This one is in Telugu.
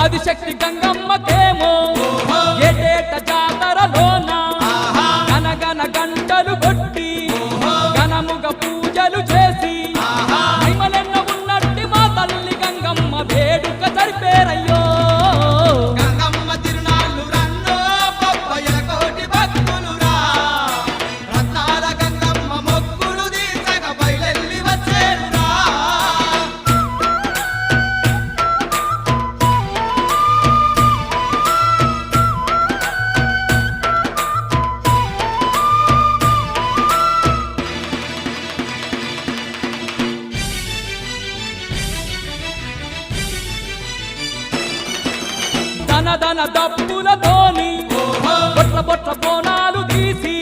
ఆదిశక్తి గంగమ్మకేమో ఏటేట జాతరలోన గనగన గంటలు కొట్టి ఘనముగ పూజలు చేసి మహిమలెన్న ఉన్నట్టి మా తల్లి గంగమ్మ వేడుక జరిపేరయ్యో. గంగమ్మ తిరునాళ్ళు రన్నో బొబ్బయ్యల కోటి భక్తులురా రత్నాల గంగమ్మ మొక్కులు తీర్చగ బయలెల్లి వచ్చేరురా. ధన ధన దప్పులతోని బొట్ల బొట్ల బోనాలు తీసి